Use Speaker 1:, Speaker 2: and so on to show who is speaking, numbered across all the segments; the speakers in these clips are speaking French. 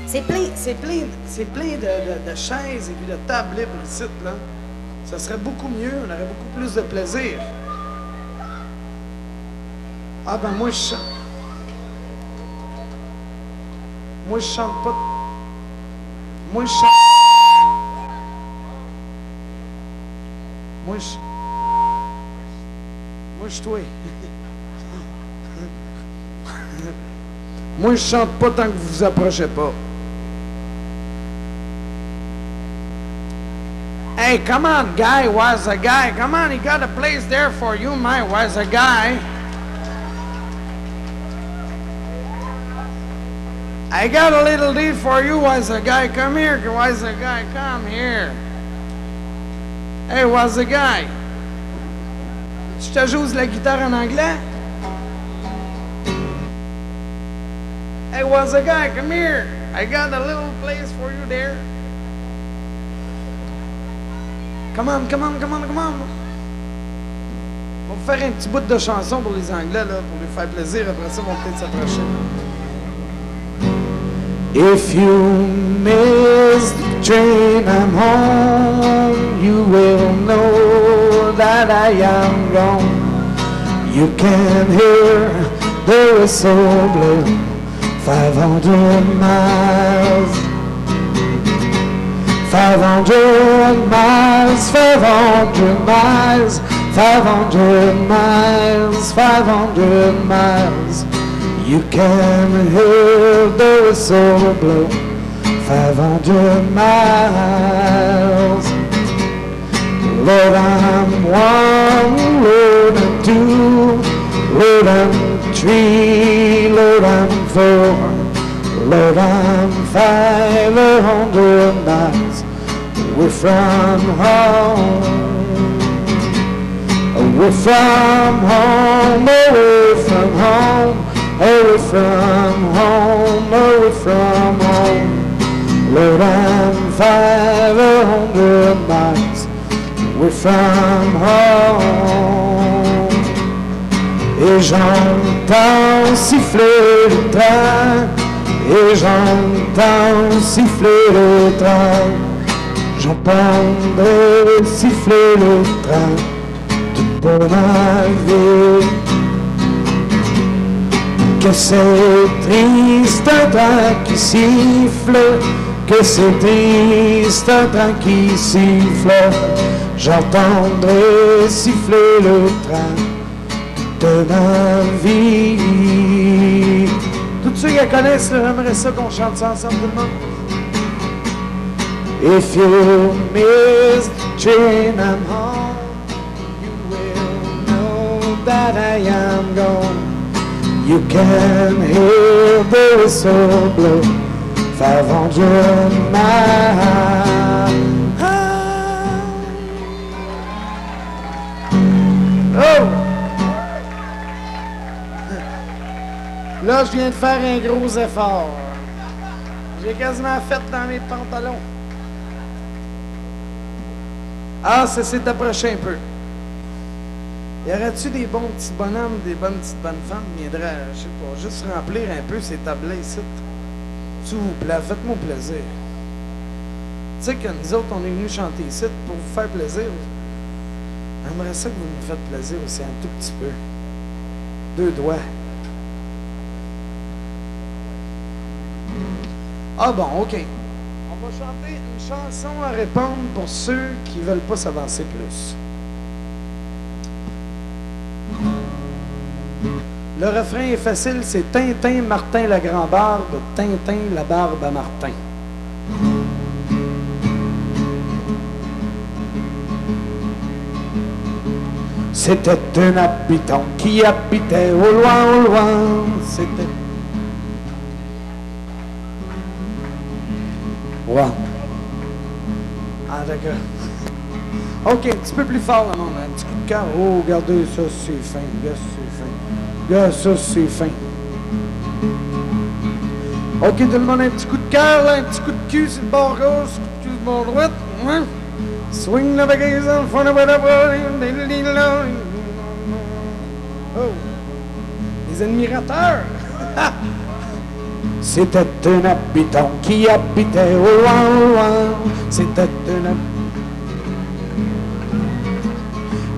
Speaker 1: C'est plein de chaises et puis de tables libres ici, là. Ça serait beaucoup mieux, on aurait beaucoup plus de plaisir. Ah ben moi je chante. Moi je chante pas. Moi je chante. Moi je. Moi je toi. Moi je chante pas tant que vous vous approchez pas. Hey, come on, guy, was a guy. Come on, he got a place there for you, my was a guy. I got a little deed for you, was a guy. Come here, was a guy. Come here. Hey, was a guy. Tu te joues la guitare en anglais? Hey, was a guy, come here. I got a little place for you there. Come on, come on, come on, come on. On va faire un petit bout de chanson pour les Anglais, là, pour lui faire plaisir. Après ça, ils vont peut-être s'approcher. If you miss the train I'm home, you will know that I am gone. You can hear the whistle blow 500 miles. 500 miles, 500 miles, 500 miles, 500 miles. You can hear the whistle blow 500 miles. Lord, I'm one, Lord, I'm two, Lord, I'm three, Lord, I'm four, Lord, I'm 500 miles away from home. Away from home, away from home, away from home, away from home. Lord, I'm 500 miles away from home. Et j'entends siffler le train, et j'entends siffler le train. J'entendrai siffler le train toute ma vie. Que c'est triste un train qui siffle, que c'est triste un train qui siffle. J'entendrai siffler le train de ma vie. Tous ceux qui la connaissent, j'aimerais ça qu'on chante ça ensemble, tout le monde. If you miss the train I'm home, you will know that I am gone. You can hear the whistle blow 500 miles. Oh! Là, je viens de faire un gros effort. J'ai quasiment fait dans mes pantalons. Ah, ça s'est approché un peu. Y aurait-tu des bons petits bonhommes, des bonnes petites bonnes femmes qui viendraient, je sais pas, juste remplir un peu ces tablets ici? S'il vous plaît, faites-moi plaisir. Tu sais que nous autres, on est venus chanter ici pour vous faire plaisir. J'aimerais ça que vous nous faites plaisir aussi un tout petit peu. 2 doigts. Ah bon, OK. On va chanter une chanson à répondre pour ceux qui ne veulent pas s'avancer plus. Le refrain est facile, c'est Tintin, Martin, la grand-barbe, Tintin, la barbe à Martin. C'était un habitant qui habitait au loin, c'était... Ouais. Ah, d'accord. OK, un petit peu plus fort, là, mon un petit coup de cœur. Oh, regardez, ça, c'est fin. Regarde, c'est fin. Regarde, ça, c'est fin. OK, tout le monde, un petit coup de cœur, là, un petit coup de cul sur le bord gauche, un coup de cul sur le bord droit. Ouais. Swing the bagaise en front of the body. Oh. Les admirateurs. C'était un habitant qui habitait au loin, loin. C'était un habitant.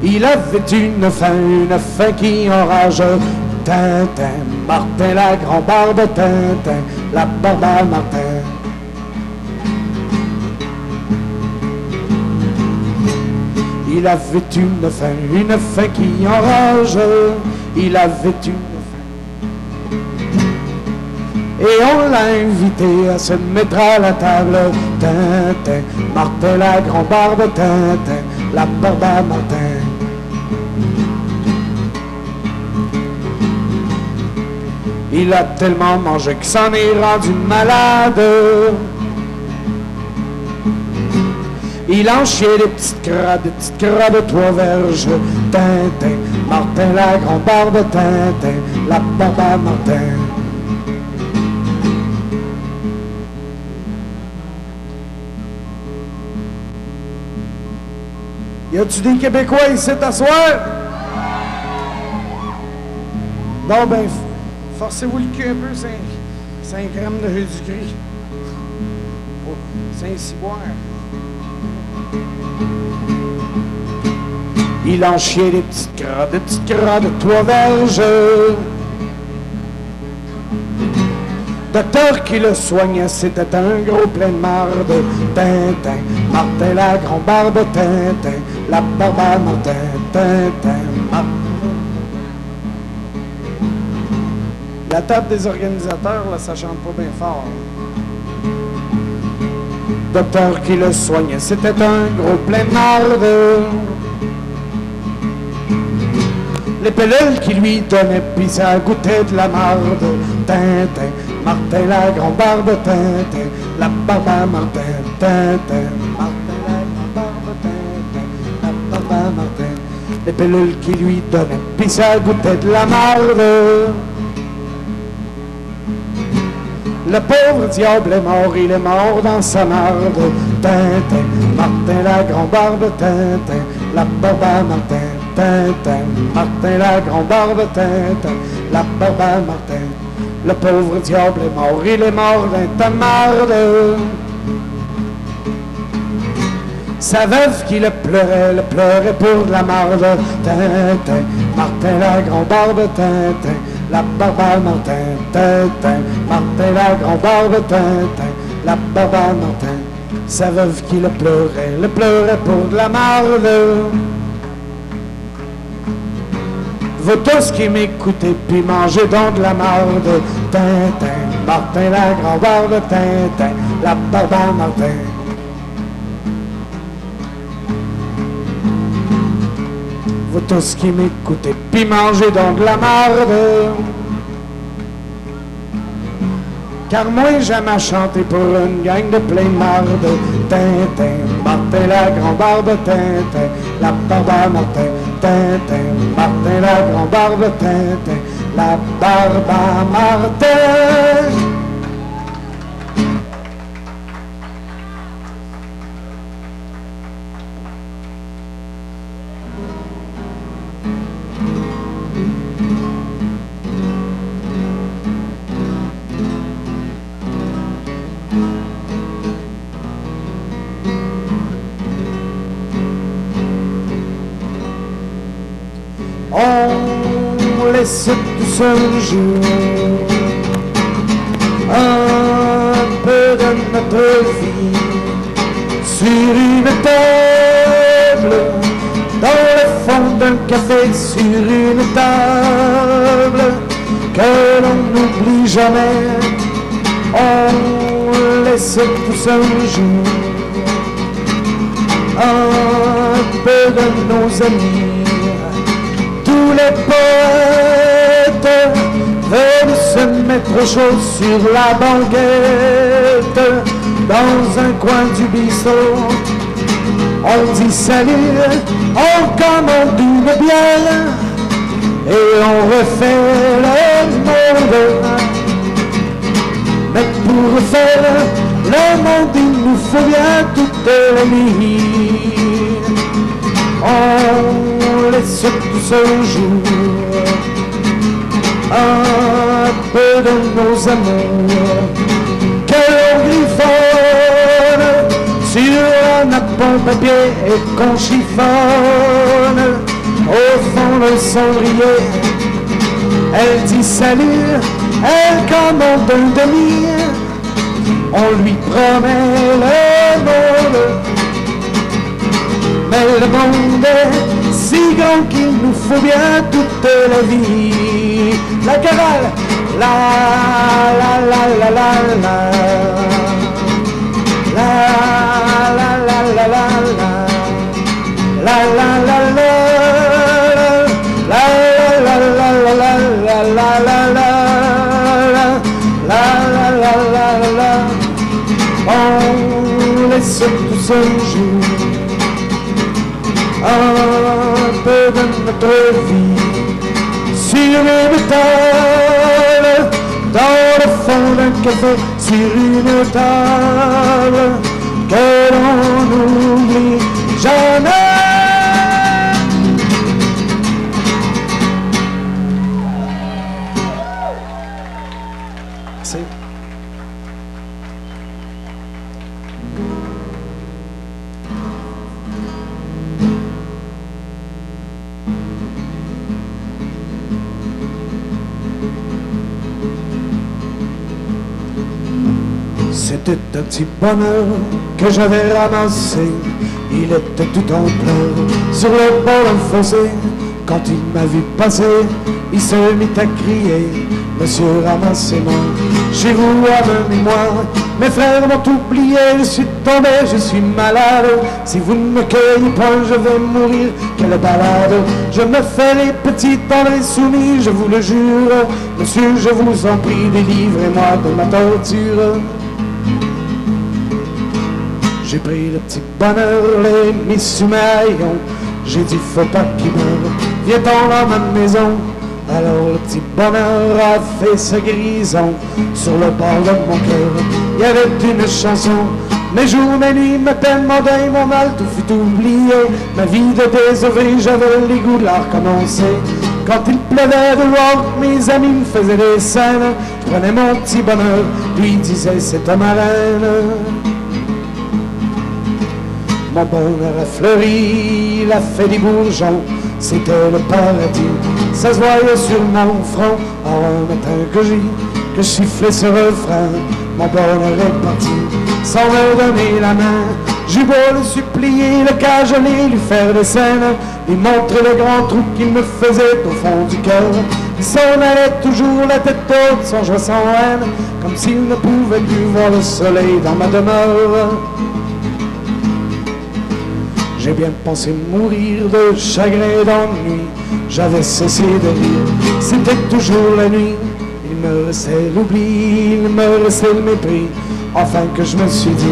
Speaker 1: Il avait une faim qui enrage. Tintin, Martin, la grand barbe, Tintin, la barbe à Martin. Il avait une faim qui enrage. Il avait une faim. Et on l'a invité à se mettre à la table. Tintin, Martin, la grand barbe, Tintin, la barbe à Martin. Il a tellement mangé que s'en est rendu malade. Il en chiait des petites crabes de 3 verges. Tintin, Martin, la grand barbe, Tintin, la barbe à Martin. Y a-tu des Québécois ici t'asseoir? Bon ben, forcez-vous le cul un peu, 5 grammes de Jésus-Christ. Oh, Saint-Cyboire. Il en chiait des petites crabes de 3 verges. Docteur qui le soignait, c'était un gros plein de marde. Tintin, Martin, la grand barbe, Tintin, la barbe à Martin, Tintin, Martin. La table des organisateurs, là, ça chante pas bien fort. Docteur qui le soignait, c'était un gros plein de marde. Les pilules qui lui donnaient, puis ça goûtait de la marde. Tintin, Martin, la grand barbe, Tintin, la barbe à Martin, Tintin, Martin, la grand barbe, Tintin, la barbe à Martin. Les pilules qui lui donnaient, puis ça goûtait de la marde. Le pauvre diable est mort, il est mort dans sa marde. Tintin, Martin, la grand barbe, Tintin, la barbe à Martin, Tintin, Martin, la grand barbe, Tintin, la barbe à Martin. Le pauvre diable est mort, il est mort dans ta marde. Sa veuve qui le pleurait pour de la marde. Tintin, Martin, la grand barbe, Tintin, la barbe à Martin, Tintin, Martin, la grand barbe, Tintin, la barbe à Martin. Sa veuve qui le pleurait pour de la marde. Vous tous qui m'écoutez, puis mangez donc de la marde. Tintin, Martin, la grand barbe, Tintin, la barbe à Martin. Vous tous qui m'écoutez, puis mangez donc de la marde. Car moi j'aime à chanter pour une gang de plein de marde. Tintin, Martin, la grand barbe, Tintin, la barbe à Martin, Tintin, Martin, la grand barbe, Tintin, la barbe à Martin. On laisse tout ce jour un peu de notre vie sur une table, dans le fond d'un café, sur une table que l'on n'oublie jamais. On laisse tout ce jour un peu de nos amis. Tous les poètes veulent se mettre chaud sur la banquette. Dans un coin du bistrot, on dit salut, on commande une bière et on refait le monde. Mais pour faire le monde, il nous faut bien toutes les nuits. On laisse tout ce jour un peu de nos amours que l'on griffonne sur un nappon papier et qu'on chiffonne au fond d'un cendrier. Elle dit salut, elle commande un demi, on lui promet le monde, mais le monde est si grand qu'il nous faut bien toute la vie. La chorale, la la la la la la, la la la la la la, la la la la, la la la la la la la la la la la la. On laisse tout ce jour un peu de notre vie sur une table, dans le fond d'un café, sur une table que l'on n'oublie jamais. Merci. C'était un petit bonheur que j'avais ramassé. Il était tout en pleurs sur le bord d'un fossé. Quand il m'a vu passer, il se mit à crier: Monsieur, ramassez-moi, chez vous amenez-moi. Mes frères m'ont oublié, je suis tombé, je suis malade. Si vous ne me cueillez pas, je vais mourir. Quelle balade! Je me fais les petits tendres et soumis, je vous le jure. Monsieur, je vous en prie, délivrez-moi de ma torture. J'ai pris le petit bonheur, l'ai mis sous mes haillons. J'ai dit faut pas qu'il meure, viens-t'en dans ma maison. Alors le petit bonheur a fait sa guérison. Sur le bord de mon cœur, il y avait une chanson. Mes jours, mes nuits, mes peines, mon deuil, mon mal, tout fut oublié. Ma vie de désœuvré, j'avais les goûts de la recommencer. Quand il pleuvait dehors, mes amis me faisaient des scènes. Je prenais mon petit bonheur, lui disait c'est ma reine. Mon bonheur a fleuri, il a fait des bourgeons. C'était le paradis, ça se voyait sur mon front. Alors un matin que je sifflais ce refrain, mon bonheur est parti, sans me donner la main. J'eus beau le supplier, le cajoler, lui faire des scènes, lui montrer le grand trou qu'il me faisait au fond du cœur. Il s'en allait toujours la tête haute, sans joie, sans haine, comme s'il ne pouvait plus voir le soleil dans ma demeure. J'ai bien pensé mourir de chagrin et d'ennui. J'avais cessé de rire, c'était toujours la nuit. Il me restait l'oubli, il me restait le mépris. Enfin que je me suis dit,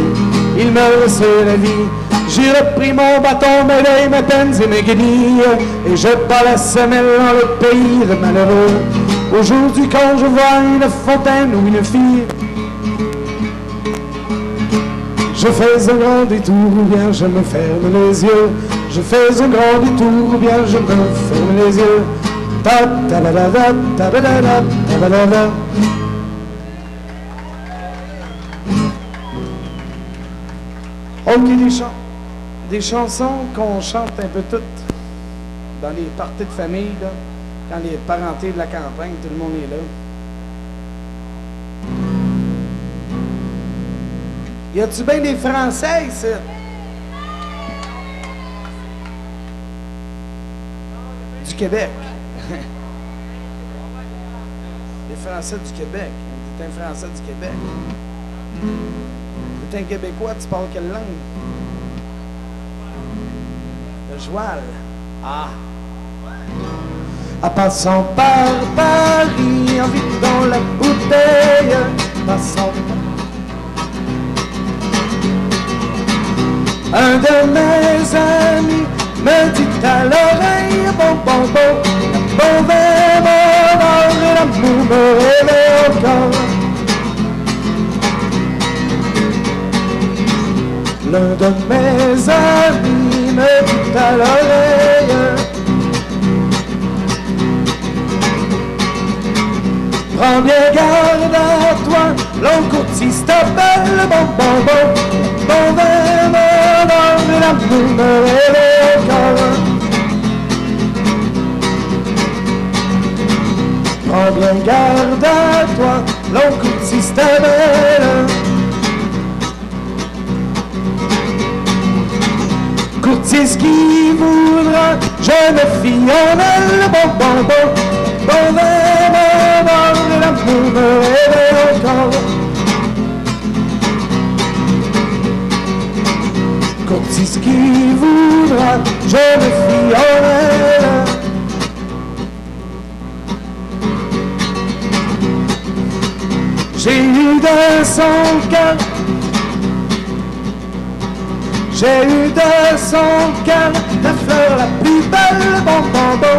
Speaker 1: il me restait la vie. J'ai repris mon bâton, mes deuils, mes peines et mes guenilles, et je bats la semelle dans le pays de malheureux. Aujourd'hui quand je vois une fontaine ou une fille, je fais un grand détour ou bien je me ferme les yeux. Je fais un grand détour ou bien je me ferme les yeux. Ta ta da da da ta da da da ta da da. Ok, des chansons qu'on chante un peu toutes dans les parties de famille, là, quand les parentés de la campagne, tout le monde est là. Y a-tu bien des Français ici? Du Québec. Les Français du Québec. T'es un Français du Québec. T'es un Québécois, tu parles quelle langue? Le joual. Ah. En passant par Paris, en vidant la bouteille, passant par... Un de mes amis me dit à l'oreille, bon, bon, bon, bon verre, mon or et l'amour me réveille encore. L'un de mes amis me dit à l'oreille, Prends bien garde à toi, l'on courtise ta belle, bon, bon, bon, bon vin, mon or, et l'amour me réveille encore. Prends bien garde à toi, l'on courtise ta belle. Courtise qui voudra, jeune fille en elle, bon, bon, bon, bon vin, mon or, et l'amour me réveille encore. Courtise qui voudra, jeune fille en elle. J'ai eu de son cœur, j'ai eu de son cœur la fleur la plus belle, bon, bon, bon.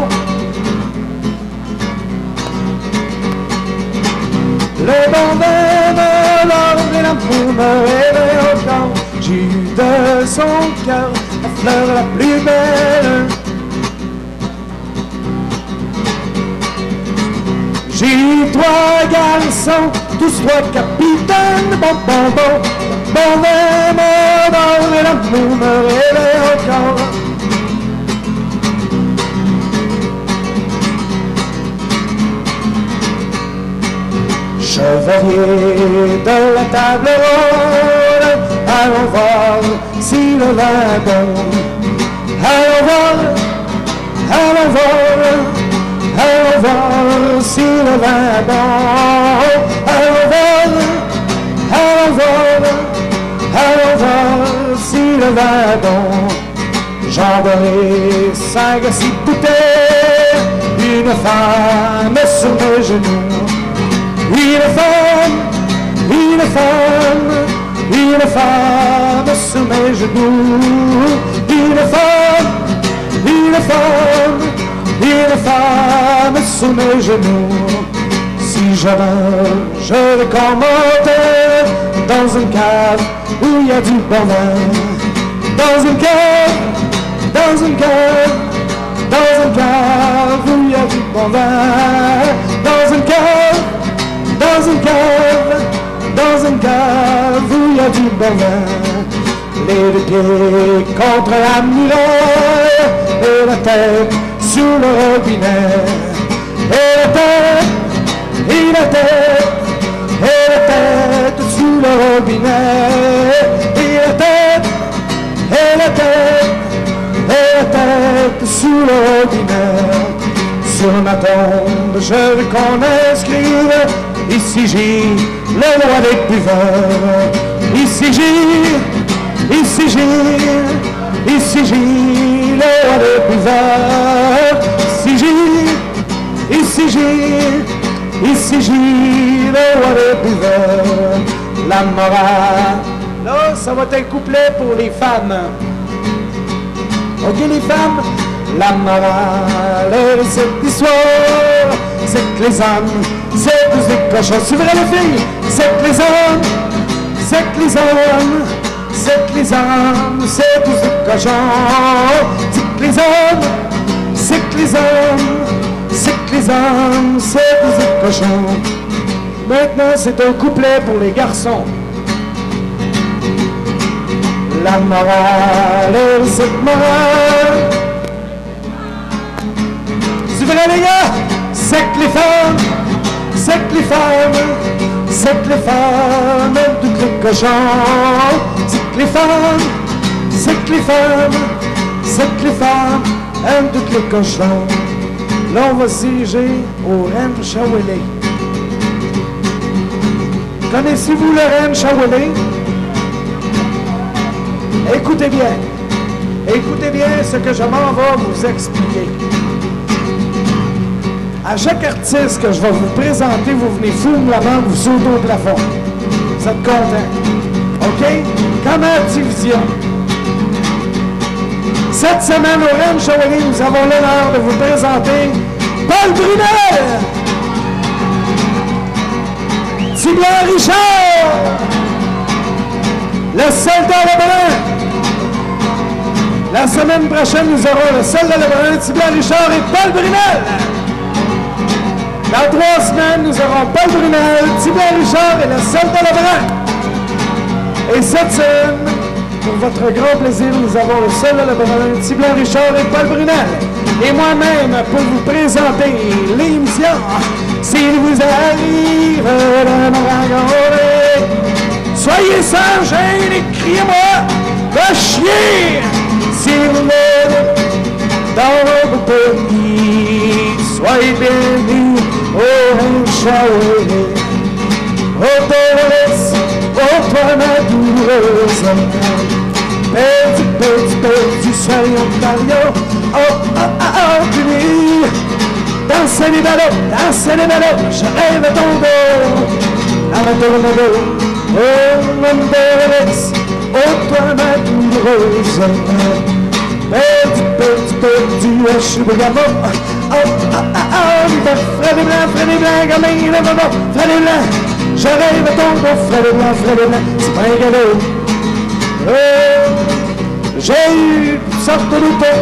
Speaker 1: Le bon vin de l'or et l'amour me réveille encore. J'ai eu de son cœur la fleur la plus belle. J'ai eu trois garçons, tous trois capitaines, bon, bon, bon. Bon vin, mon or et l'amour me réveille encore. Chevalier de la table ronde, allons voir si le vin est bon. Allons voir, allons voir, allons voir si le vin est bon. Allons voir, allons voir, allons voir si le vin est bon. J'en donnerai 5 à 6 bouteilles, une femme sur mes genoux. Une femme, une femme, une femme sur mes genoux. Une femme, une femme, une femme sur mes genoux. Si je meurs, je vais commenter dans une cave où il y a du bon vin. Dans une cave, dans une cave, dans une cave où il y a du bon vin. Dans une cave, dans une cave, dans une cave où il y a du bon vin. Les deux pieds contre la muraille et la tête sur le robinet. Et la tête, et la tête, et la tête sous le robinet. Et la tête, et la tête, et la tête sous le robinet. Sur ma tombe, je veux qu'on inscrive ici j'ai le roi des buveurs. Ici j'ai, ici j'ai, ici j'ai le roi des buveurs. Ici j'ai, ici j'ai, ici j'ai le roi des buveurs. La morale, là ça va être un couplet pour les femmes. Ok les femmes, la morale de cette histoire, c'est que les hommes, c'est tous des cochons. C'est vrai les filles, c'est que les hommes, c'est que les hommes, c'est que les hommes, c'est tous des cochons. C'est que les hommes, c'est que les hommes, c'est que les hommes, c'est tous des cochons. Maintenant c'est un couplet pour les garçons. La morale de cette morale, c'est vrai les gars, c'est que les femmes, c'est que les femmes, c'est que les femmes aiment toutes les cochons. C'est que les femmes, c'est que les femmes, c'est que les femmes aiment toutes les cochons. Là on va se diriger au Rennes Shawele. Connaissez-vous le Rennes Shawele? Écoutez bien ce que je m'en vais vous expliquer. À chaque artiste que je vais vous présenter, vous venez foulement vous sauter au plafond. Vous êtes contents? OK? Comme à Division. Cette semaine au Rennes Shawele, nous avons l'honneur de vous présenter Paul Brunel, Tibia Richard, le soldat Lebrun. La semaine prochaine, nous aurons le soldat Lebrun, Tibia Richard et Paul Brunel. Dans 3 semaines, nous aurons Paul Brunel, Tibet Richard et le Sol de Lebrun. Et cette semaine, pour votre grand plaisir, nous avons le Sol de Lebrun, Tibet Richard et Paul Brunel. Et moi-même, pour vous présenter l'émission, s'il vous arrive de me rencontrer, soyez sans gêne et criez-moi de chier. Si vous m'aimez dans votre pays, soyez bienvenus au Ranchaoué. Au Dolores, au toi ma douloureuse, perdu, soyons Ontario, Puni. Dansez les ballots, je rêve à ton dos, à ma tournado, au Dolores, au toi ma douloureuse, perdu, je suis Bogamo, frère des blancs, gamin, frère des blancs, je rêve à ton dos, frère des blancs, c'est pas un galop. J'ai eu toutes sortes de moutons,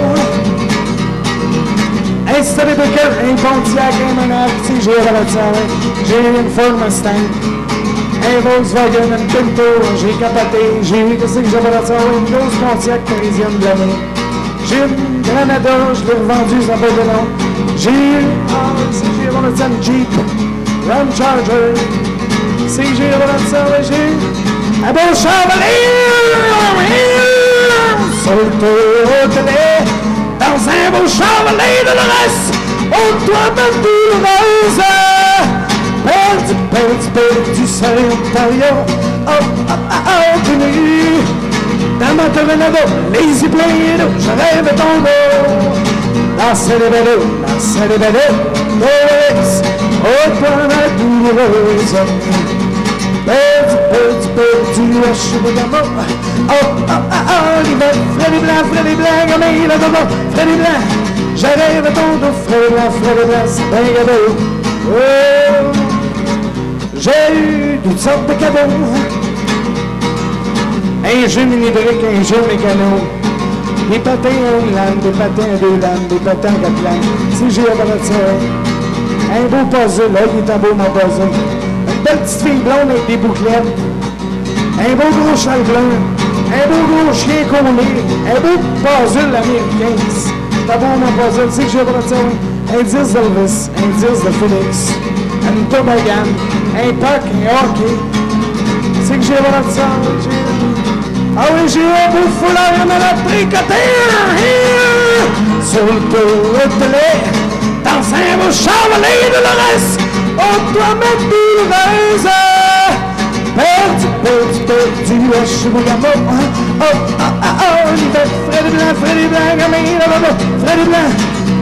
Speaker 1: installé de cœur, un Pontiac, un Monarch, j'ai eu une Ford Mustang, un Volkswagen, un Pinto, j'ai capoté, j'ai eu, qu'est-ce que j'avais là-dessus, une grosse Pontiac parisienne de l'année. J'ai une Granada, je l'ai revendue, ça fait de nom. J'ai eu CG Volkswagen Jeep, Ram Charger, CG Volkswagen, j'ai eu un beau Chevrolet, sur le télé, dans un beau Chevrolet de l'Est, au toit même douloureuse, perdu, seul Ontario, Puni. Dans ma Tornado, lazy plane, je rêve à ton dos. Dansez les bellos, Dolores, au toi ma douloureuse. Perdu, je suis Bogamo. L'hiver, frère des blancs, gamin, la dodo, frère des blancs. Je rêve à ton dos, frère des blancs, c'est bien gado. J'ai eu toutes sortes de cadeaux. Un jeu mini-brique, un jeu mécano, des patins à une lame, des patins à 2 lames, des patins à 4 lames, si j'ai avalé ça. Un beau puzzle, là, il est un beau mon puzzle. Une belle petite fille blonde avec des bouclettes, un beau gros châle blanc, un beau gros chien collé, un beau puzzle américain. C'est un beau mon puzzle, si j'ai avalé ça. Un 10 d'Elvis, un 10 de Félix, un toboggan, un puck, un hockey. C'est que j'ai avalé ça. Ah oui, j'ai un beau foulard, il me l'a tricoté sur le télé, dans un beau Chevrolet de l'Oreste, oh toi ma douloureuse, perdu, je suis Bogamo, l'hiver, frère des blancs, gamin, frère des blancs,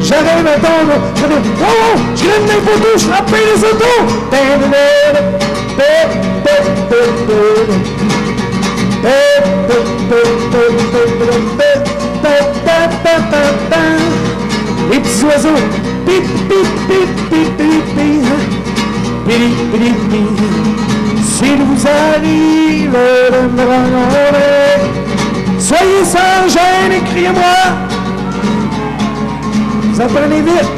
Speaker 1: j'arrive à ton dos, je grille mes photos, je frappe les autos, les petits oiseaux, pip, pip, pip, pip, pip, pip, pip, s'il vous arrive de me rencontrer, soyez sans gêne et criez-moi, vous apprenez vite,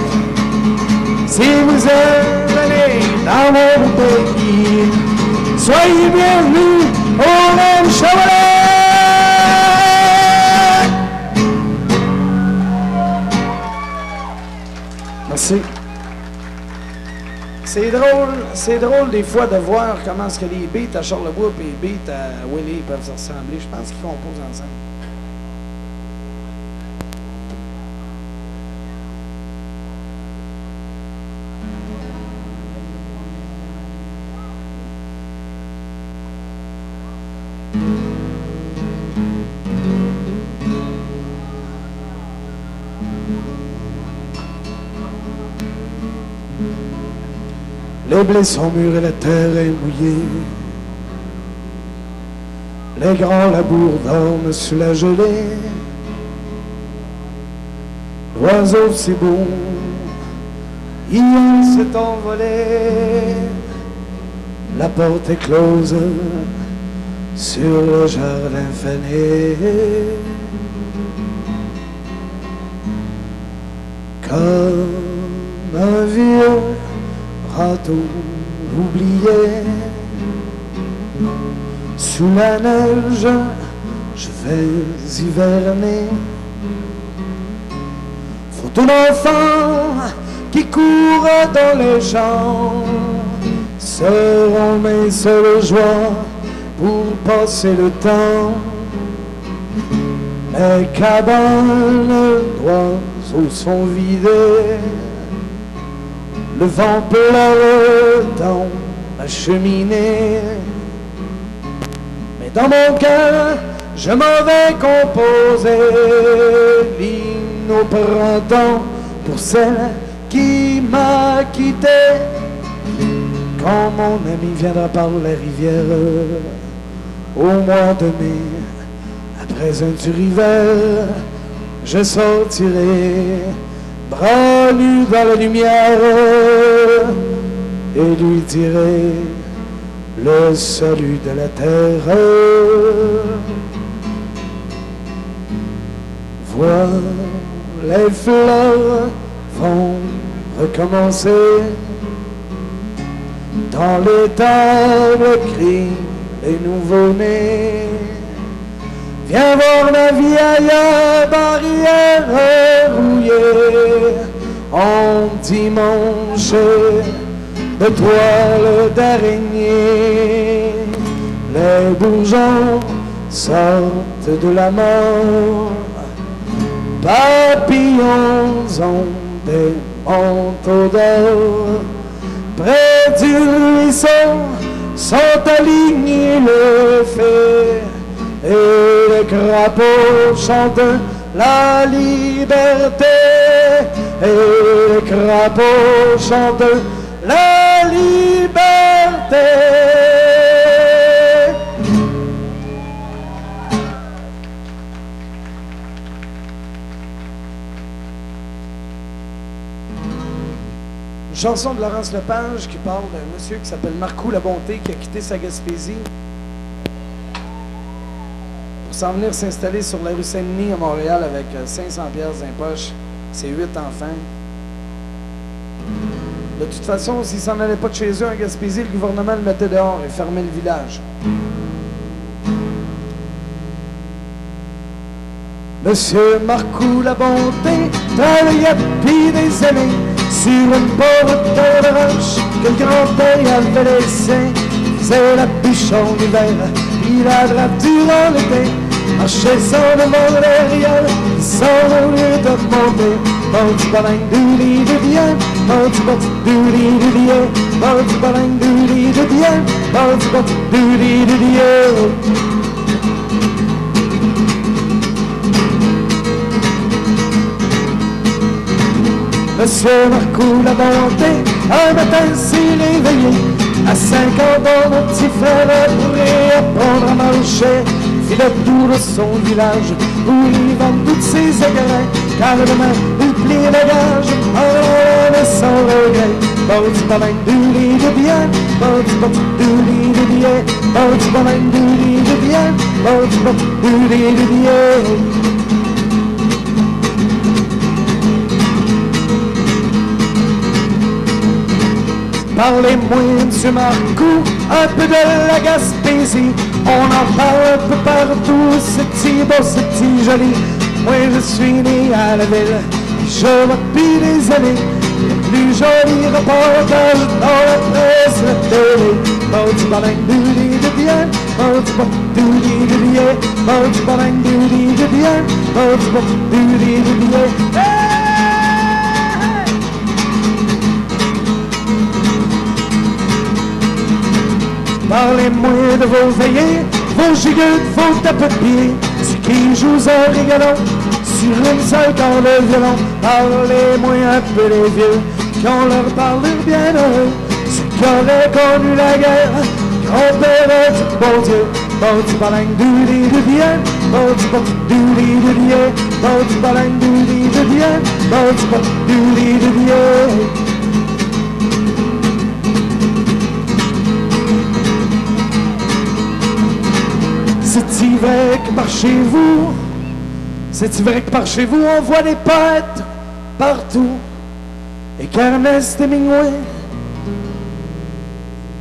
Speaker 1: si vous venez dans mon pays, soyez bienvenus au Ranchaoué. Merci. C'est drôle des fois de voir comment est-ce que les beats à Charlebois et les beats à Willie peuvent se ressembler. Je pense qu'ils composent ensemble. Les blés sont mûrs et la terre est mouillée. Les grands labours dorment sous la gelée. L'oiseau si beau, hier s'est envolé. La porte est close sur le jardin fané. Comme un vieux râteau oublié. Sous la neige, je vais hiverner. Photo d'enfant qui court dans les champs seront mes seules joies pour passer le temps. Mes cabanes d'oiseaux sont vidées. Le vent pleure dans ma cheminée. Mais dans mon cœur, je m'en vais composer l'hymne au printemps pour celle qui m'a quitté. Quand mon ami viendra par la rivière au mois de mai, après un dur hiver, je sortirai bras nus dans la lumière et lui dirai le salut de la terre. Vois, les fleurs vont recommencer. Dans les tables crient les nouveaux-nés. Viens voir ma vieille barrière rouillée en dimanche de toile d'araignée. Les bourgeons sortent de la mort. Papillons ont des manteaux d'or. Près du ruisseau sont alignés le feu. Et les crapauds chantent la liberté. Et les crapauds chantent la liberté. Une chanson de Laurence Lepage qui parle d'un monsieur qui s'appelle Marcoux La Bonté qui a quitté sa Gaspésie pour s'en venir s'installer sur la rue Saint-Denis à Montréal avec 500 piastres dans les poches, ses 8 enfants. De toute façon, s'il s'en allait pas de chez eux en Gaspésie, le gouvernement le mettait dehors et fermait le village. Monsieur Marcoux La Bonté travaillait depuis des années sur une porte de roche que le grand-père avait laissé. C'est la bûchon d'hiver, puis la drape durant l'été. Marchait sans demander derrière, sans au lieu de monter. Bon du balain du lit de bien, bon du lit de bien, bon du balain du lit de bien, bon du lit de bien. Monsieur Marcoux La Bonté, un matin s'est réveillé. À 5 ans, dans mon petit frère pourrait apprendre à marcher. Il a tout de son village où il vend tous ses agrès. Car demain, il plie les gages en allant sans regret. Bon du balain du lit de bien, bon du lit de bien, bon du balain du lit de bien, bon du lit de bien. Parlez-moi, monsieur Marcoux, un peu de la Gaspésie. On en parle un peu partout, c'est petit beau, c'est petit joli. Moi je suis né à la ville, je vois depuis des années les plus jolis reportages dans la presse, la télé. Bon du balain du lit de bien, bon du lit de bien, bon du balain du lit de bien, bon du lit de bien. Parlez-moi de vos veillées, vos gigues, vos tapes-pieds, ceux qui jouent un rigalon sur une seule corde de violon. Parlez-moi un peu des vieux qui ont leur parleur bien heureux, ceux qui auraient connu la guerre, grand-père du bon Dieu. Bon du balain du lit de bien, bon du lit de bien, bon du balain du lit de bien, bon du lit de bien. C'est vrai que par chez vous, c'est vrai que par chez vous, on voit des poètes partout. Et qu'Ernest Hemingway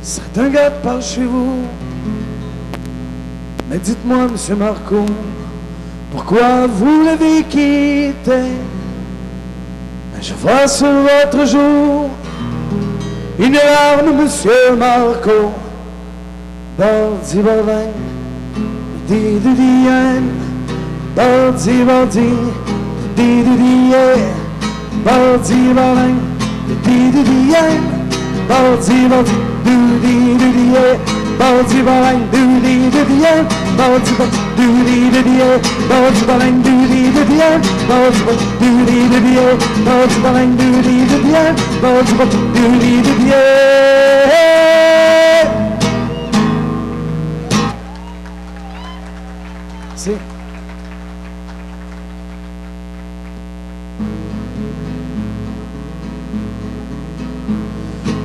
Speaker 1: C'est un gars par chez vous. Mais dites-moi, monsieur Marco, pourquoi vous l'avez quitté? Mais je vois sur votre jour une larme, monsieur Marco. Bardi, bardin, di-di-di-yen, bardi, bardi, di-di-di-yen, bardi, bardin, di-di-di-yen, bardi, bardi, di-di-di-yen, bardi, bardin, di-di-di-yen, bardi, bardi, di-di-di-yen, bardi, bardin, di-di-di-yen, bardi, bardi, di-di-di-yen, bardi, bardin, di-di-di-yen, bardi, bardi, di-di-di-yen. Merci.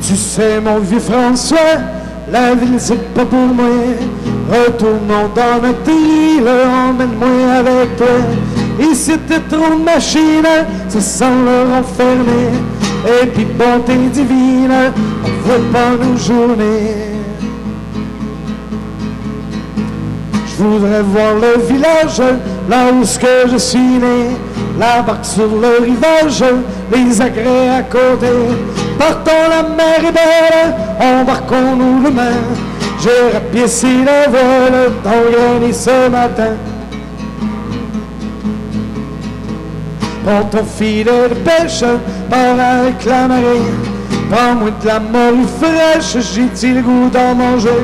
Speaker 1: Tu sais, mon vieux François, la ville c'est pas pour moi. Retournons dans notre île, emmène-moi avec toi. Ici t'es trop de machines, ça sent leur enfermer. Et puis bonté divine, on veut pas nos journées. Je voudrais voir le village, là où je suis né. La barque sur le rivage, les agrès à côté. Partons, la mer est belle, embarquons-nous demain. J'ai rapiécé la voile dans Granny ce matin. Prends ton filet de pêche, pars avec la marée. Prends-moi de la morue fraîche, j'ai-t-il le goût d'en manger?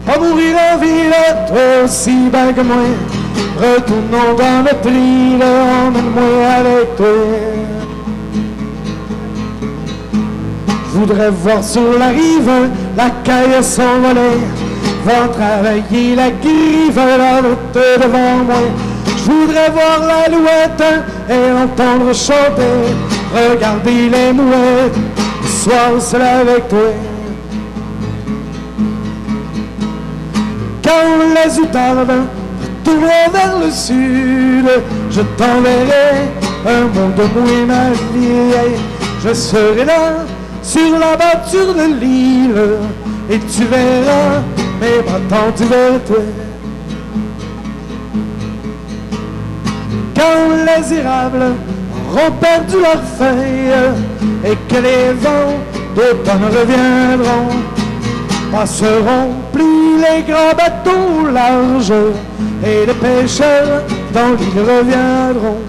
Speaker 1: Pas mourir en ville, toi aussi bien que moi. Retournons dans notre île, emmène-moi avec toi. Je voudrais voir sur la rive la caille s'envoler. Va travailler la grive, la route devant moi. Je voudrais voir l'alouette et l'entendre chanter. Regarder les mouettes, le soir seul avec toi. Quand les outardes retourneront vers le sud, je t'enverrai un monde moins ma vieille. Je serai là sur la bâture de l'île et tu verras mes bras tendus vers toi. Quand les érables auront perdu leurs feuilles et que les vents d'automne reviendront, passeront plus les grands bateaux larges et les pêcheurs dans l'île reviendront.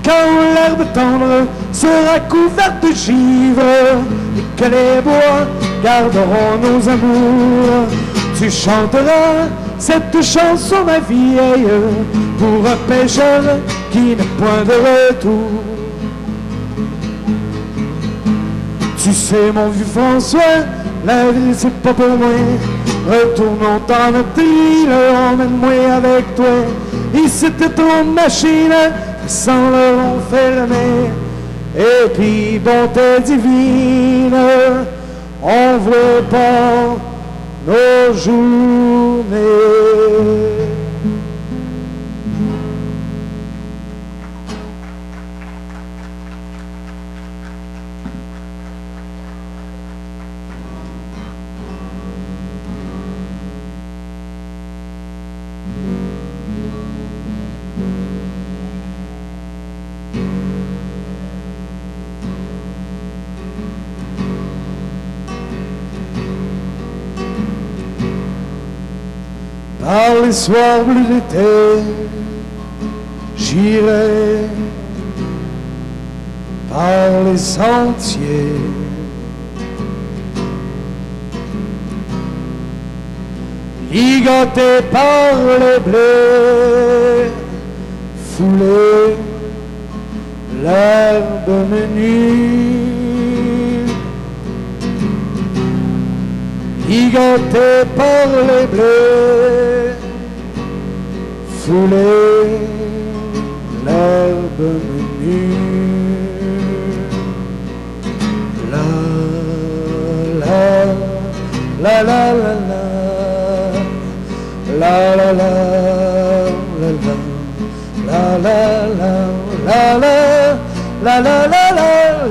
Speaker 1: Quand l'herbe tendre sera couverte de givre et que les bois garderont nos amours, tu chanteras cette chanson, ma vieille, pour un pêcheur qui n'a point de retour. Tu sais, mon vieux François, la ville c'est pas pour moi. Retournons dans notre île, emmène-moi avec toi. Ici t'es ton machine, sans leur enfermer. Et puis bonté divine, on voit pas nos journées. Par les soirs bleus d'été, j'irai par les sentiers. Ligoté par les blés, foulé l'herbe menue. Ligoté par les blés, foulé l'herbe menue. La la la la la la. La la la la la la la la la la la la la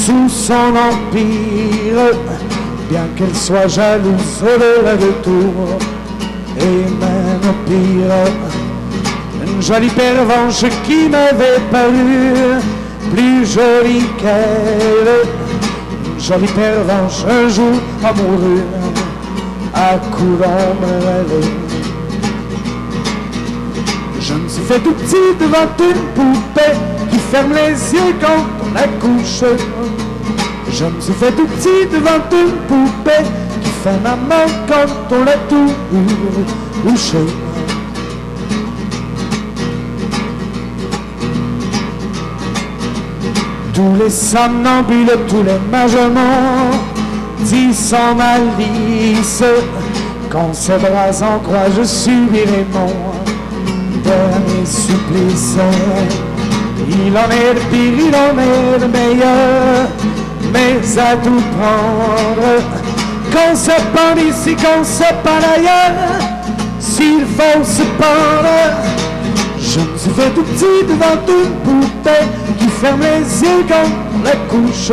Speaker 1: sous son empire, bien qu'elle soit jalouse au-delà de tout, et même pire, une jolie pervenche qui m'avait paru plus jolie qu'elle, une jolie pervenche un jour amoureux à coups d'ombre. Je me suis fait tout petit devant une poupée qui ferme les yeux quand on la couche. Je me suis fait tout petit devant une poupée qui fait maman quand on la touche. Tous les somnambules, tous les magements disent sans malice quand ses bras en croix je subirai mon dernier supplice. Il en est le pire, il en est le meilleur, mais à tout prendre. Qu'on se pend ici, qu'on se pend ailleurs, s'il faut se pendre. Je me suis fait tout petit devant une poupée qui ferme les yeux quand on la couche.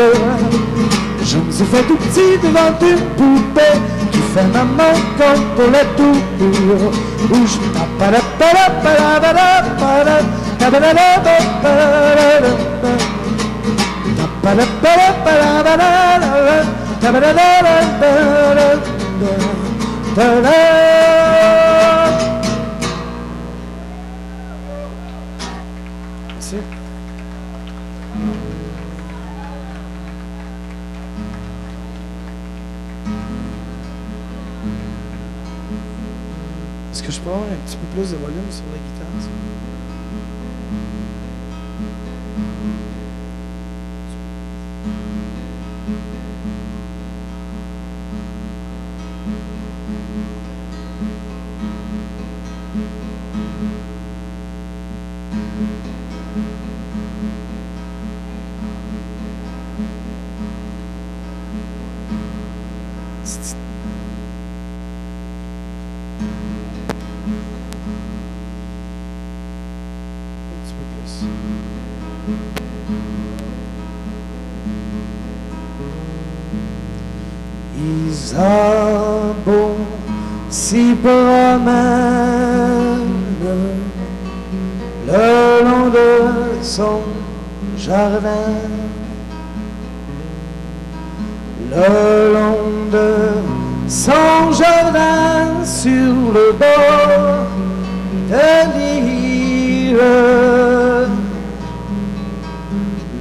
Speaker 1: Je me suis fait tout petit devant une poupée qui fait maman quand on la touche. Est-ce que je peux avoir un petit peu plus de volume sur la guitare? Isabeau s'y promène le long de son jardin, le long de son jardin sur le bord de l'île,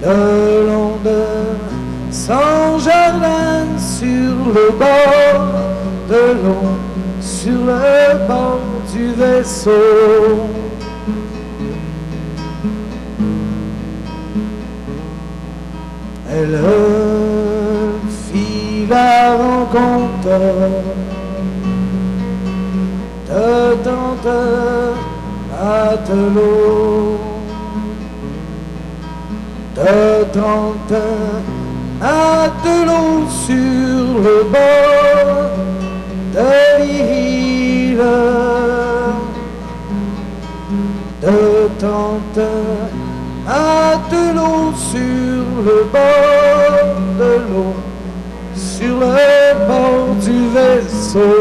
Speaker 1: le long de son jardin sur le bord de l'eau, sur le bord du vaisseau. Elle fit la rencontre de tante Matelot, de tante Matelot sur le bord de l'île, de tante Matelot sur le bord de l'eau, sur le bord du vaisseau.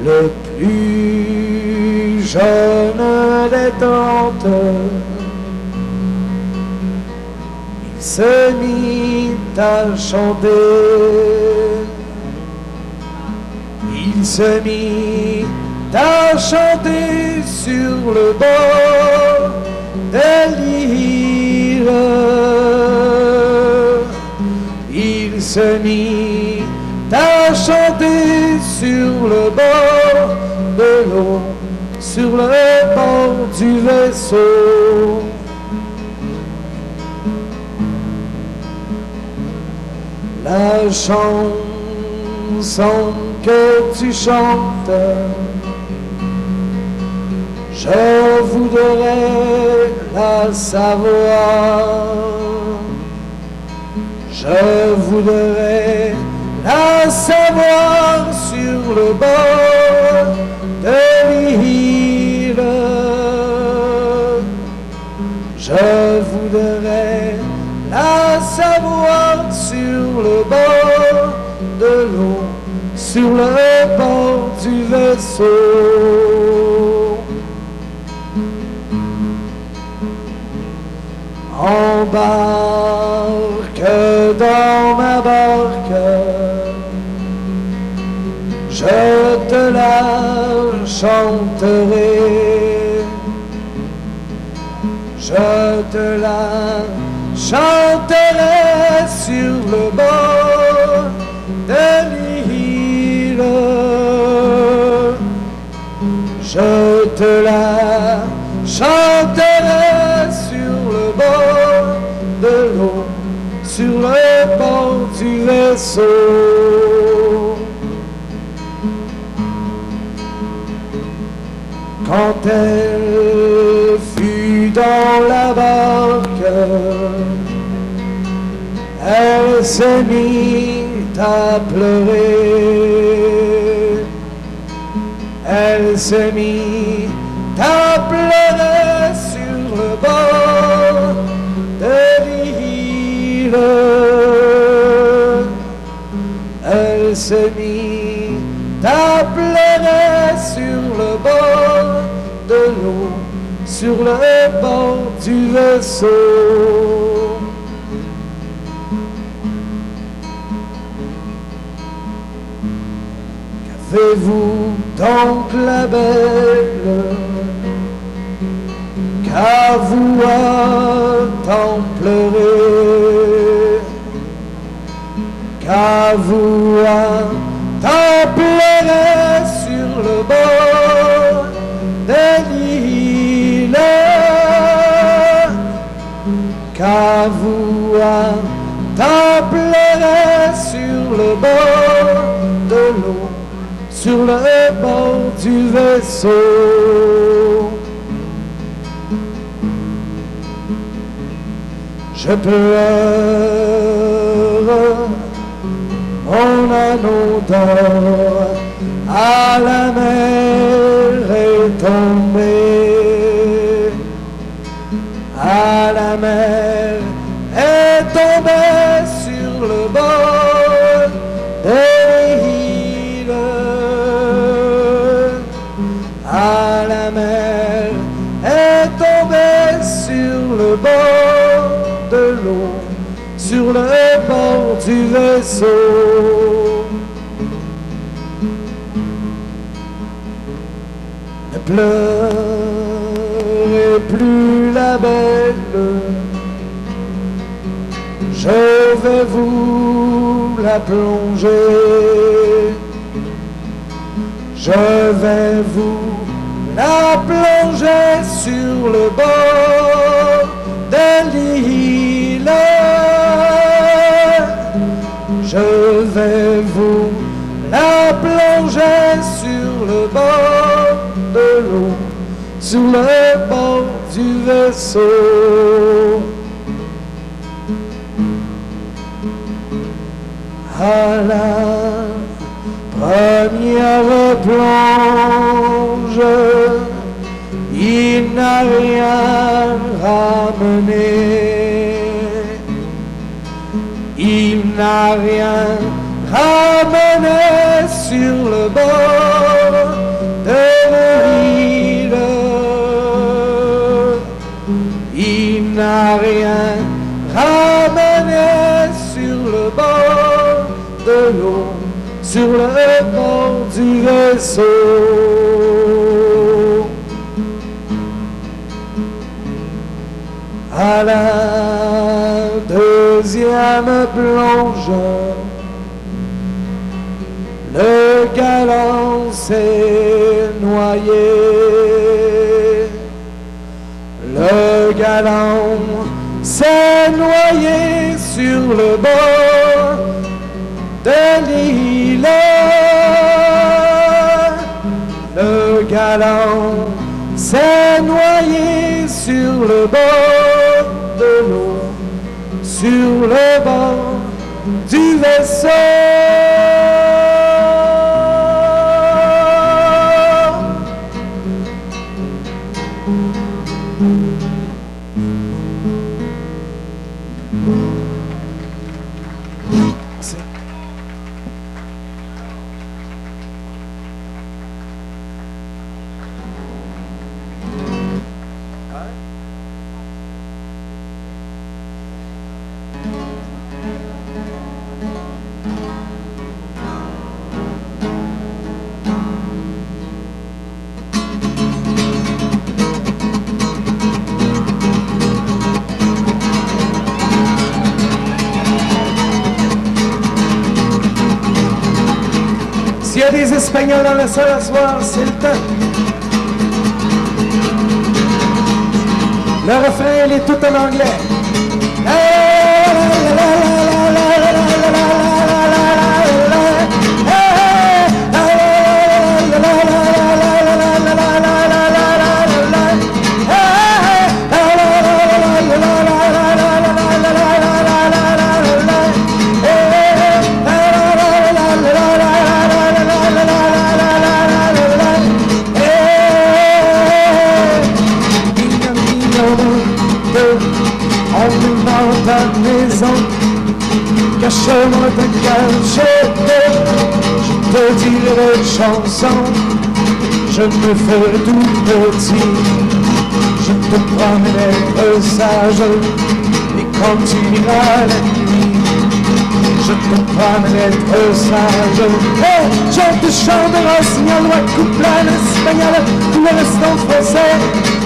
Speaker 1: Le plus jeune des tantes, il se mit à chanter, il se mit à chanter sur le bord de l'île. Il se mit à chanter sur le bord de l'eau, sur le bord du vaisseau. La chanson que tu chantes, je voudrais la savoir, je voudrais la savoir sur le bord de l'île. sur le bord du vaisseau. Embarque dans ma barque, je te la chanterai, je te la chanterai sur le bord de l'île, je te la chanterai sur le bord de l'eau, sur le bord du vaisseau. Quand elle fut dans la barque, elle s'est mise à pleurer. Elle s'est mise à pleurer sur le bord de l'île. Elle s'est mise à pleurer sur le bord de l'eau, sur le bord du vaisseau. Qu'avez-vous donc la belle, qu'à vous à tant pleurer, qu'à vous à tant pleurer sur le bord de l'île, qu'à vous à tant pleurer sur le bord de l'eau, sur le bord du vaisseau. Je pleure mon anneau d'or, à la mer est tombé, à la mer est tombé sur le bord de l'île, à la mer est tombé sur le bord de l'eau, sur le bord du vaisseau. Ne pleurez plus la belle, je vais vous la plonger, je vais vous la plonger sur le bord de l'île. Je vais vous la plonger sur le bord de l'eau, sur le bord du vaisseau. À la première plonge, il n'a rien ramené, il n'a rien ramené sur le bord de l'île, il n'a rien ramené sur le bord de l'eau, sur le bord du vaisseau. À la deuxième plonge, le galant s'est noyé, le galant s'est noyé sur le bord de l'île, le galant s'est noyé sur le bord de l'eau, sur le bord du vaisseau. a des Espagnols dans la salle à soir, c'est le temps. Le refrain, il est tout en anglais. Cache-moi ta cachette, je te dirai une chanson, je me ferai tout petit, je te promets d'être sage, et quand tu iras la nuit, je te promets d'être sage. Hey, je te chante rossignol, couple en espagnol, tout le reste en français.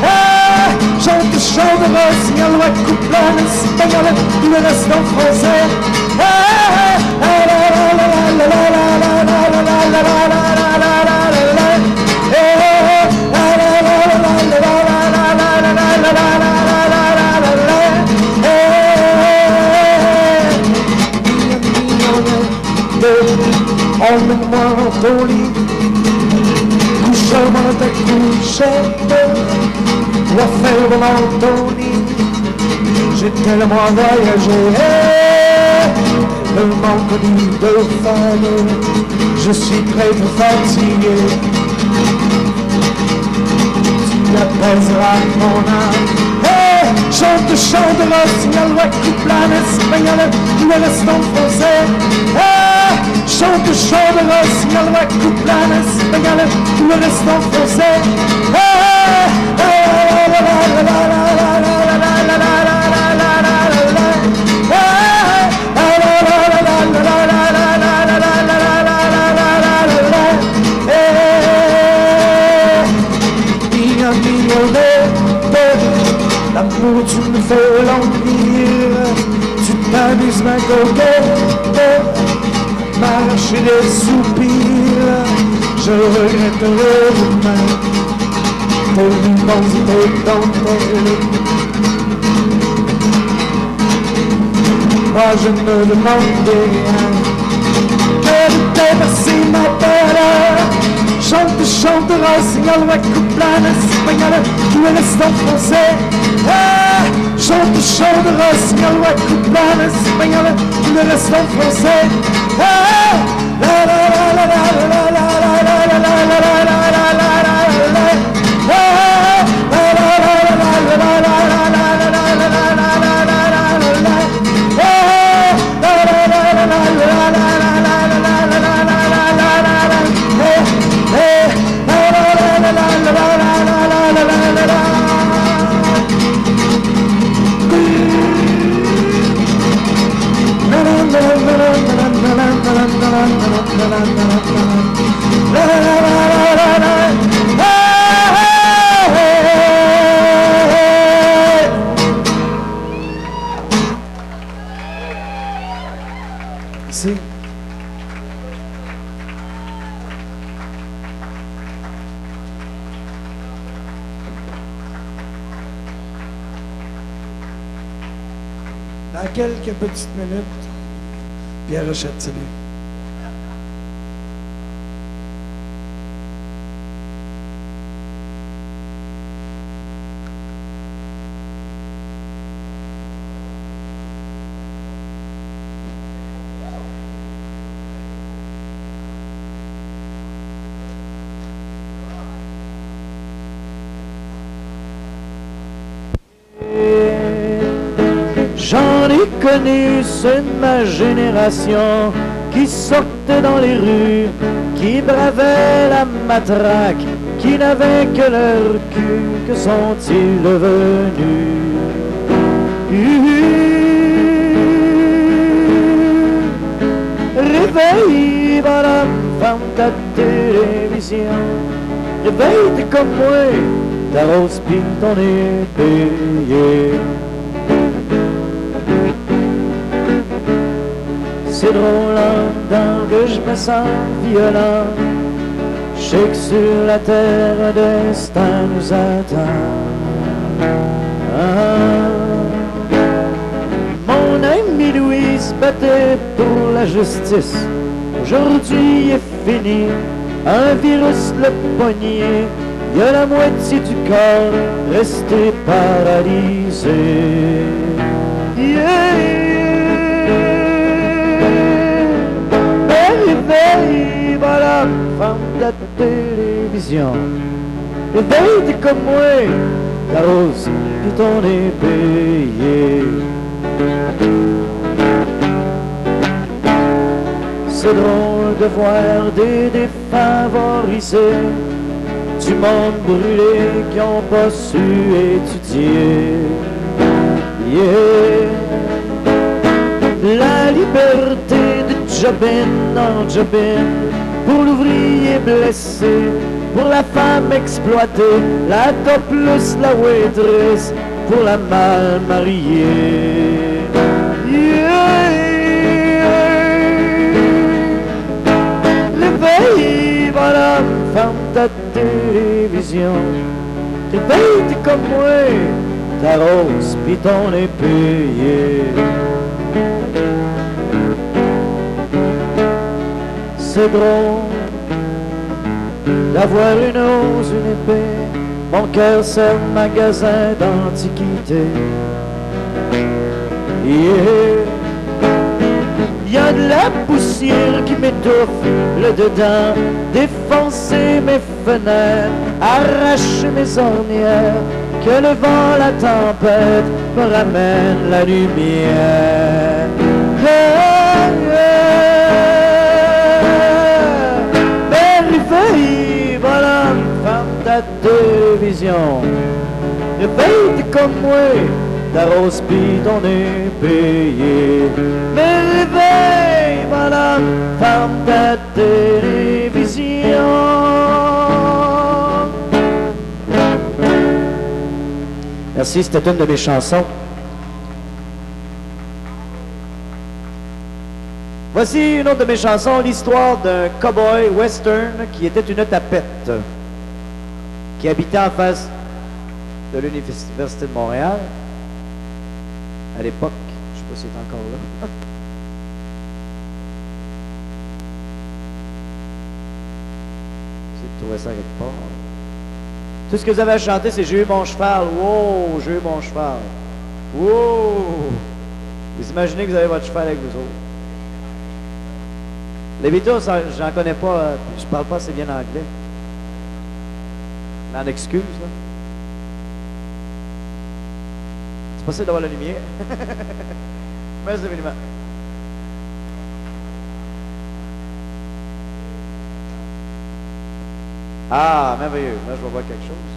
Speaker 1: Hey, je te chante rossignol, couple en espagnol, tout le reste en français. Emmène-moi dans ton lit, couche-moi dans ta couchette, va faire dans ton lit, j'ai tellement voyagé, le manque de femme, je suis très fatigué, tu apaiseras mon âme. Chante, chante, rossignol, couple en espagnol, tout le reste en français. Chante, chante, rossignol, couple en espagnol, tout le reste en français. L'amour, tu me fais languir, tu t'amuses ma coquette, m'arracher des soupirs, je regretterai demain tes rubans et tes dentelles. Moi je ne demandais rien que de t'effacer ma belle. Chante, chante, rossignol, couple en espagnol, tout le reste en français. Chante, chante, rossignol, couple en espagnol, tout le reste en français. Merci. Dans quelques petites minutes, Pierre Rochette, salut.
Speaker 2: J'en ai connu ceux de ma génération qui sortaient dans les rues, qui bravaient la matraque, qui n'avaient que leur cul. Que sont-ils devenus? Réveille, bonhomme, ferme ta télévision. Réveille, t'es comme moi, ta rose pis ton épée. C'est drôle tant que je me sens violent. Je sais que sur la terre un destin nous attend. Mon ami Louis se battait pour la justice. Aujourd'hui est fini, un virus le poignet. Il y a la moitié du corps resté paralysé. Yeah. Réveille, voilà, femme de la télévision. Réveille comme moi, la rose et ton épée. C'est drôle de voir des défavorisés, du monde brûlé qui n'ont pas su étudier. Yeah. La liberté de jobin en jobin, pour l'ouvrier blessé, pour la femme exploitée, la top plus la waitress, pour la mal mariée. Yeah. L'éveil, voilà, femme ta télévision. Réveille, t'es comme moi, ta rose pis ton épée. Yeah. C'est drôle d'avoir une rose, une épée. Mon cœur c'est un magasin d'antiquité. Yeah. Y a de la poussière qui m'étouffe le dedans, défoncer mes fenêtres, arracher mes ornières, que le vent, la tempête me ramène la lumière. Réveille, voilà, femme de la télévision. Réveille, t'es comme moi, ta rose pis ton épée. Mais réveille, voilà, femme de la télévision. Merci, c'était une de mes chansons. Voici une autre de mes chansons, l'histoire d'un cow-boy western qui était une tapette, qui habitait en face de l'Université de Montréal. À l'époque, je ne sais pas s'il est encore là. J'essaie de trouver ça quelque part. Tout ce que vous avez à chanter, c'est « J'ai eu mon cheval ». Wow, j'ai eu mon cheval. Wow. Vous imaginez que vous avez votre cheval avec vous autres. Les Beatles, j'en connais pas, je parle pas assez bien anglais. M'en excuse, là. C'est possible d'avoir la lumière. Merci infiniment. Ah, merveilleux. Là, je vais voir quelque chose.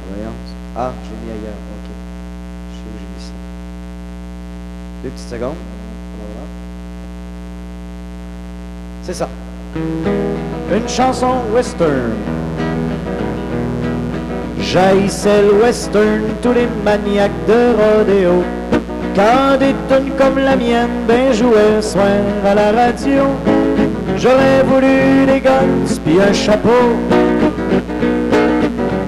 Speaker 2: Voyons. Ah, j'ai mis ailleurs. OK. Je sais où j'ai mis ça. 2 petites secondes. Voilà. C'est ça. Une chanson western. J'haïssais le western, tous les maniaques de rodéo. Quand des tunes comme la mienne ben jouaient soir à la radio, j'aurais voulu des guns puis un chapeau,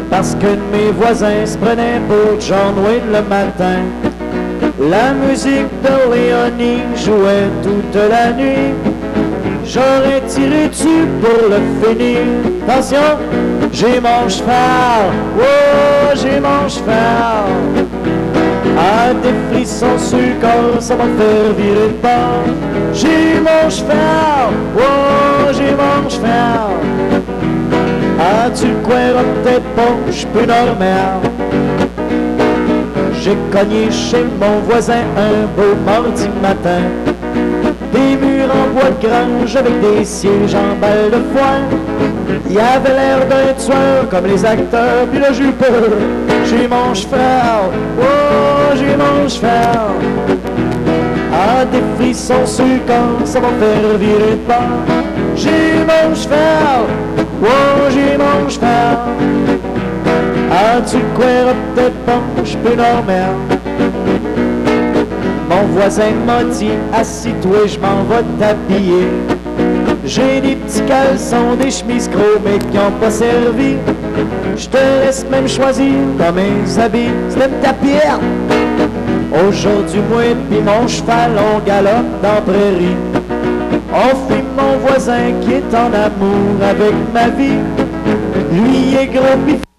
Speaker 2: parce que mes voisins se prenaient pour John Wayne le matin. La musique de Léonie jouait toute la nuit. J'aurais tiré dessus pour le finir. Attention, j'ai mon cheval, oh j'ai mon cheval. Ah, des frissons sur le corps, ça va me faire virer de bord. J'ai mon cheval, oh j'ai mon cheval. Ah, tu le croiras peut-être pas, je peux normal. J'ai cogné chez mon voisin un beau mardi matin. Des murs en bois de grange avec des sièges en balle de foin. Il avait l'air d'un tueur comme les acteurs, puis là j'ai eu peur. J'ai mon cheval, oh j'ai mon cheval. Ah, des frissons sur le corps, ça va faire virer de bord. J'ai mon cheval, oh j'ai mon cheval. Ah, tu le croiras peut-être pas, je peux normal. Mon voisin m'a dit, assis-toi, je m'en vais t'habiller. J'ai des petits caleçons, des chemises chromées qui ont pas servi. Je te laisse même choisir dans mes habits. C'est une tapière. Aujourd'hui, moi pis mon cheval, on galope dans la prairie. On fuit mon voisin qui est en amour avec ma vie. Lui est gros pis